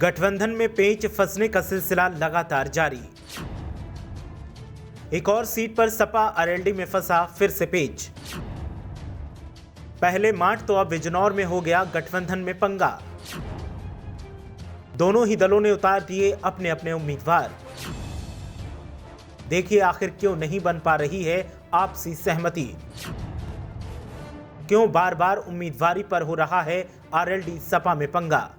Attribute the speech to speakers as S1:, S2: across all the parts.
S1: गठबंधन में पेंच फंसने का सिलसिला लगातार जारी। एक और सीट पर सपा अरेल्डी में फंसा फिर से पेंच। पहले माठ तो अब बिजनौर में हो गया गठबंधन में पंगा। दोनों ही दलों ने उतार दिए अपने अपने उम्मीदवार। देखिए आखिर क्यों नहीं बन पा रही है आपसी सहमति। क्यों बार बार उम्मीदवारी पर हो रहा है आरएलडी सपा में पंगा।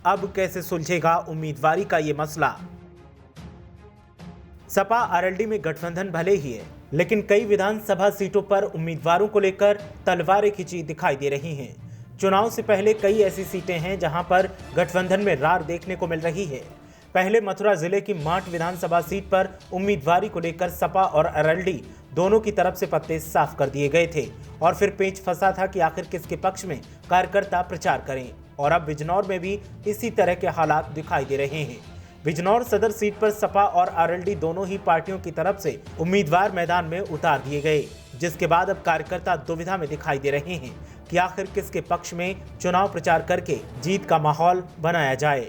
S1: अब कैसे सुलझेगा उम्मीदवारी का ये मसला। सपा आरएलडी में गठबंधन भले ही है, लेकिन कई विधानसभा सीटों पर उम्मीदवारों को लेकर तलवारें खिंची दिखाई दे रही हैं। चुनाव से पहले कई ऐसी सीटें हैं जहां पर गठबंधन में रार देखने को मिल रही है। पहले मथुरा जिले की माठ विधानसभा सीट पर उम्मीदवारी को लेकर सपा और आरएलडी दोनों की तरफ से पत्ते साफ कर दिए गए थे और फिर पेंच फंसा था कि आखिर किसके पक्ष में कार्यकर्ता प्रचार करें। और अब बिजनौर में भी इसी तरह के हालात दिखाई दे रहे हैं। बिजनौर सदर सीट पर सपा और आरएलडी दोनों ही पार्टियों की तरफ से उम्मीदवार मैदान में उतार दिए गए, जिसके बाद अब कार्यकर्ता दुविधा में दिखाई दे रहे हैं कि आखिर किसके पक्ष में चुनाव प्रचार करके जीत का माहौल बनाया जाए।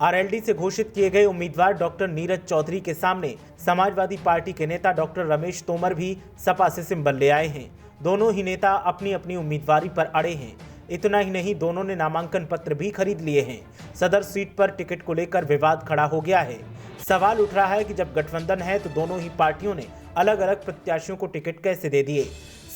S1: आरएलडी से घोषित किए गए उम्मीदवार डॉक्टर नीरज चौधरी के सामने समाजवादी पार्टी के नेता डॉक्टर रमेश तोमर भी सपा से सिंबल ले आए हैं। दोनों ही नेता अपनी अपनी उम्मीदवारी पर अड़े हैं। इतना ही नहीं, दोनों ने नामांकन पत्र भी खरीद लिए हैं। सदर सीट पर टिकट को लेकर विवाद खड़ा हो गया है। सवाल उठ रहा है कि जब गठबंधन है तो दोनों ही पार्टियों ने अलग अलग प्रत्याशियों को टिकट कैसे दे दिए।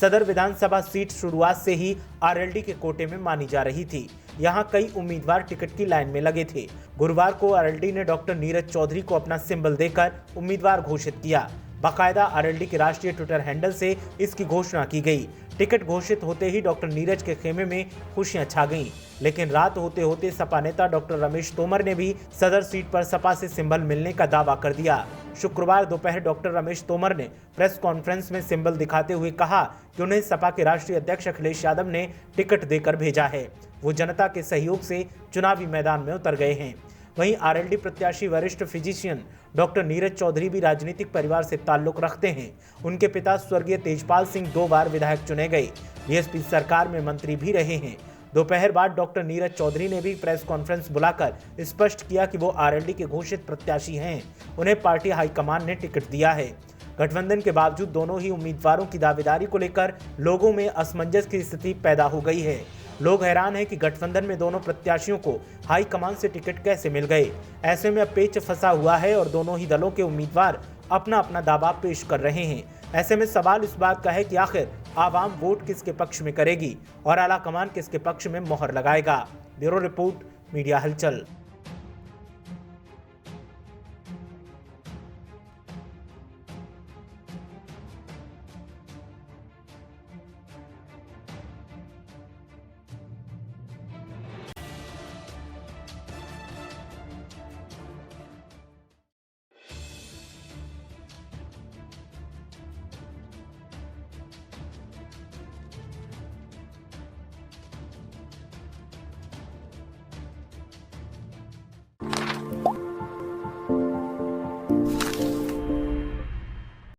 S1: सदर विधानसभा सीट शुरुआत से ही आरएलडी के कोटे में मानी जा रही थी। यहां कई उम्मीदवार टिकट की लाइन में लगे थे। गुरुवार को आरएलडी ने डॉक्टर नीरज चौधरी को अपना सिंबल देकर उम्मीदवार घोषित किया। बाकायदा आरएलडी के राष्ट्रीय ट्विटर हैंडल से इसकी घोषणा की गई। टिकट घोषित होते ही डॉक्टर नीरज के खेमे में खुशियां छा गईं, लेकिन रात होते होते सपा नेता डॉक्टर रमेश तोमर ने भी सदर सीट पर सपा से सिंबल मिलने का दावा कर दिया। शुक्रवार दोपहर डॉक्टर रमेश तोमर ने प्रेस कॉन्फ्रेंस में सिंबल दिखाते हुए कहा कि उन्हें सपा के राष्ट्रीय अध्यक्ष अखिलेश यादव ने टिकट देकर भेजा है। वो जनता के सहयोग से चुनावी मैदान में उतर गए हैं। वहीं आरएलडी प्रत्याशी वरिष्ठ फिजिशियन डॉक्टर नीरज चौधरी भी राजनीतिक परिवार से ताल्लुक रखते हैं। उनके पिता स्वर्गीय तेजपाल सिंह 2 बार विधायक चुने गए, बीएसपी सरकार में मंत्री भी रहे हैं। दोपहर बाद डॉक्टर नीरज चौधरी ने भी प्रेस कॉन्फ्रेंस बुलाकर स्पष्ट किया कि वो आरएलडी के घोषित प्रत्याशी हैं। उन्हें पार्टी हाईकमान ने टिकट दिया है। गठबंधन के बावजूद दोनों ही उम्मीदवारों की दावेदारी को लेकर लोगों में असमंजस की स्थिति पैदा हो गई है। लोग हैरान हैं कि गठबंधन में दोनों प्रत्याशियों को हाईकमान से टिकट कैसे मिल गए। ऐसे में अब पेच फंसा हुआ है और दोनों ही दलों के उम्मीदवार अपना अपना दावा पेश कर रहे हैं। ऐसे में सवाल इस बात का है कि आखिर आवाम वोट किसके पक्ष में करेगी और आला कमान किसके पक्ष में मोहर लगाएगा। ब्यूरो रिपोर्ट, मीडिया हलचल।